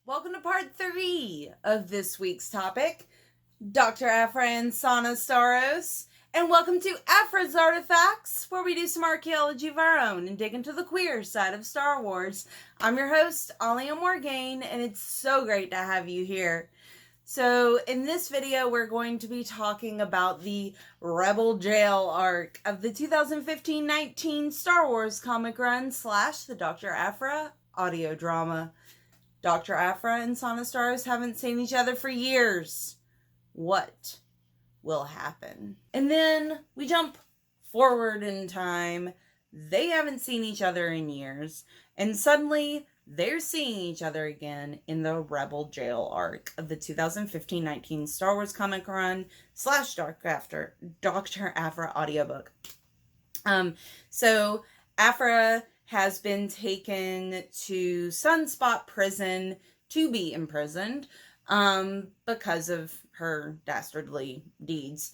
Welcome to part 3 of this week's topic, Dr. Aphra and Sana Starros. And welcome to Aphra's Artifacts, where we do some archaeology of our own and dig into the queer side of Star Wars. I'm your host, Alia Morgaine, and it's so great to have you here. So in this video, we're going to be talking about the Rebel Jail arc of the 2015-19 Star Wars comic run / the Dr. Aphra audio drama. Dr. Aphra and Sana Starros haven't seen each other for years. What will happen? And then we jump forward in time. They haven't seen each other in years. And suddenly they're seeing each other again in the Rebel Jail arc of the 2015-19 Star Wars comic run / Dr. Aphra audiobook. So Aphra has been taken to Sunspot Prison to be imprisoned because of her dastardly deeds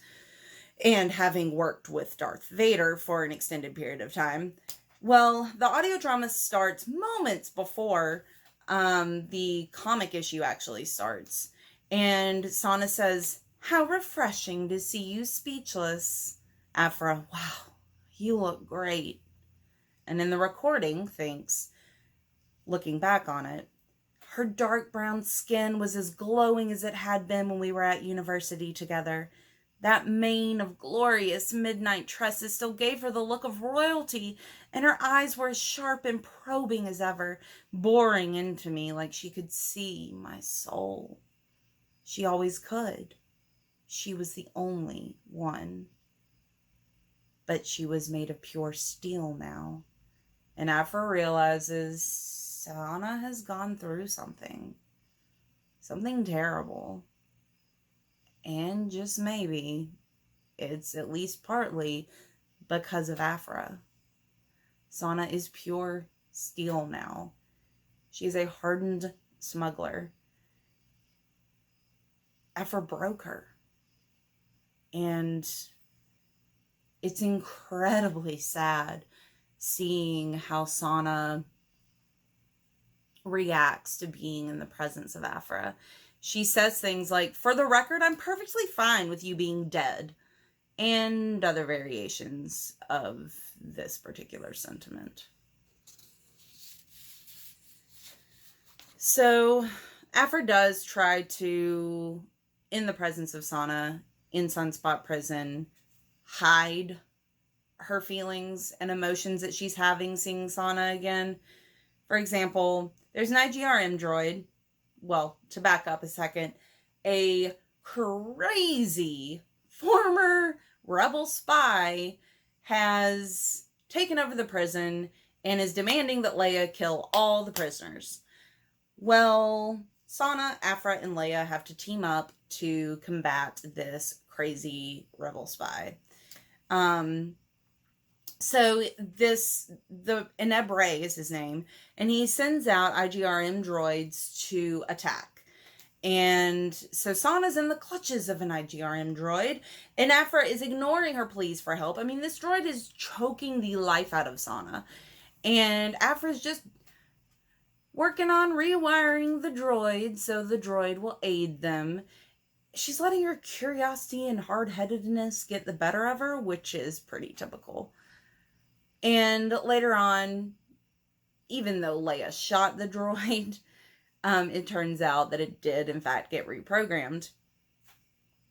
and having worked with Darth Vader for an extended period of time. Well, the audio drama starts moments before the comic issue actually starts. And Sana says, "How refreshing to see you speechless." Aphra, "Wow, you look great." And in the recording thinks, looking back on it, her dark brown skin was as glowing as it had been when we were at university together. That mane of glorious midnight tresses still gave her the look of royalty, and her eyes were as sharp and probing as ever, boring into me like she could see my soul. She always could. She was the only one. But she was made of pure steel now. And Aphra realizes Sana has gone through something terrible. And just maybe, it's at least partly because of Aphra. Sana is pure steel now. She is a hardened smuggler. Aphra broke her. And it's incredibly sad seeing how Sana reacts to being in the presence of Aphra. She says things like, "For the record, I'm perfectly fine with you being dead," and other variations of this particular sentiment. So Aphra does try to, in the presence of Sana, in Sunspot Prison, hide her feelings and emotions that she's having seeing Sana again. For example, there's an IGRM droid. Well, to back up a second, a crazy former rebel spy has taken over the prison and is demanding that Leia kill all the prisoners. Well, Sana, Aphra, and Leia have to team up to combat this crazy rebel spy. So Eneb Ray is his name, and he sends out IGRM droids to attack. And so Sana's in the clutches of an IGRM droid, and Aphra is ignoring her pleas for help. I mean, this droid is choking the life out of Sana, and Aphra's just working on rewiring the droid so the droid will aid them. She's letting her curiosity and hard-headedness get the better of her, which is pretty typical. And later on, even though Leia shot the droid, it turns out that it did, in fact, get reprogrammed.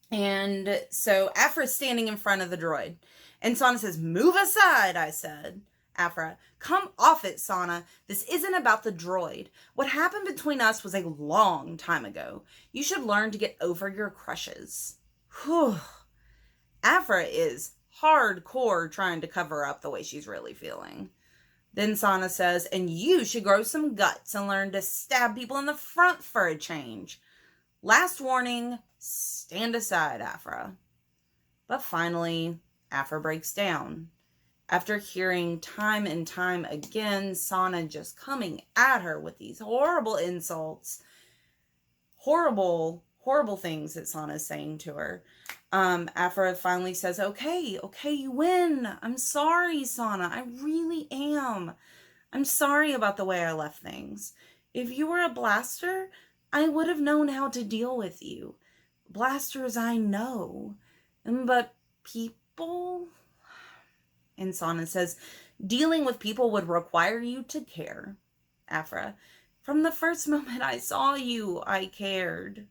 And so Aphra's standing in front of the droid. And Sana says, "Move aside," I said. Aphra, "Come off it, Sana. This isn't about the droid. What happened between us was a long time ago. You should learn to get over your crushes." Whew. Aphra is hardcore trying to cover up the way she's really feeling. Then Sana says, "And you should grow some guts and learn to stab people in the front for a change. Last warning, stand aside, Aphra." But finally, Aphra breaks down. After hearing time and time again Sana just coming at her with these horrible insults, horrible things that Sana is saying to her, Aphra finally says, okay, you win. I'm sorry, Sana. I really am. I'm sorry about the way I left things. If you were a blaster, I would have known how to deal with you. Blasters I know. But people? And Sana says, dealing with people would require you to care. Aphra, from the first moment I saw you, I cared.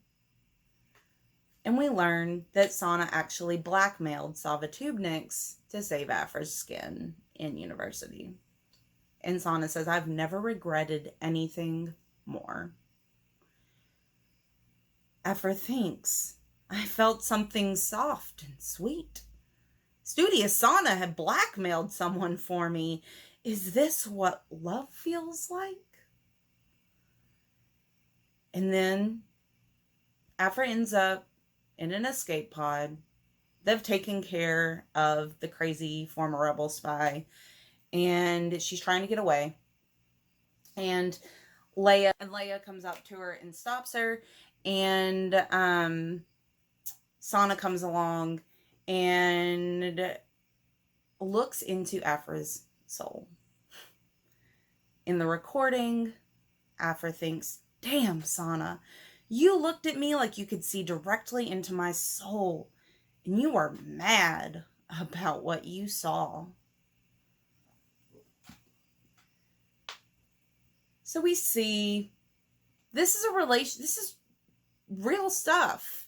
And we learn that Sana actually blackmailed Savatubniks to save Aphra's skin in university. And Sana says, I've never regretted anything more. Aphra thinks, I felt something soft and sweet. Studious Sana had blackmailed someone for me. Is this what love feels like? And then Aphra ends up in an escape pod. They've taken care of the crazy former rebel spy, and she's trying to get away. And Leia comes up to her and stops her, and Sana comes along and looks into Aphra's soul. In the recording, Aphra thinks, damn, Sana, you looked at me like you could see directly into my soul, and you were mad about what you saw. So we see this is real stuff.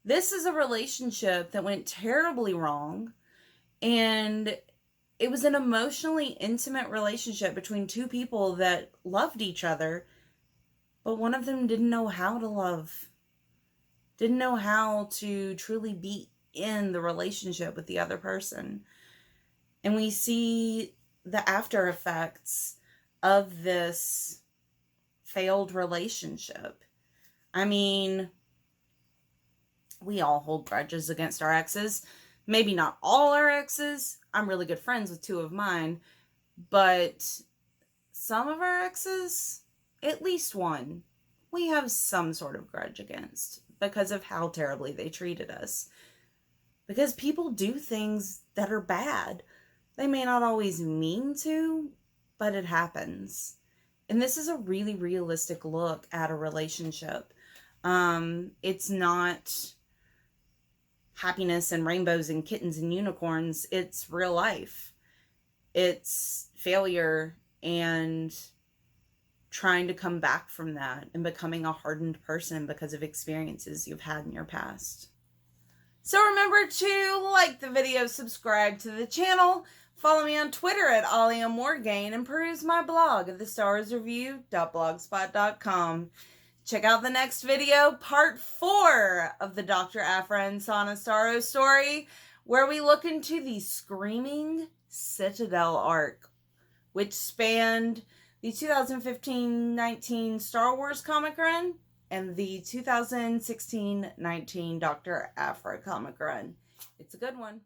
This is a relationship that went terribly wrong, and it was an emotionally intimate relationship between two people that loved each other, but one of them didn't know how to love, didn't know how to truly be in the relationship with the other person. And we see the after effects of this failed relationship. I mean, we all hold grudges against our exes. Maybe not all our exes. I'm really good friends with two of mine. But some of our exes, at least one, we have some sort of grudge against because of how terribly they treated us. Because people do things that are bad. They may not always mean to, but it happens. And this is a really realistic look at a relationship. It's not happiness and rainbows and kittens and unicorns. It's real life. It's failure and trying to come back from that and becoming a hardened person because of experiences you've had in your past. So remember to like the video, subscribe to the channel, follow me on Twitter at AliaMorgaine, and peruse my blog at thestarsreview.blogspot.com. Check out the next video, part 4 of the Dr. Aphra and Sana Starros story, where we look into the Screaming Citadel arc, which spanned the 2015-19 Star Wars comic run and the 2016-19 Dr. Aphra comic run. It's a good one.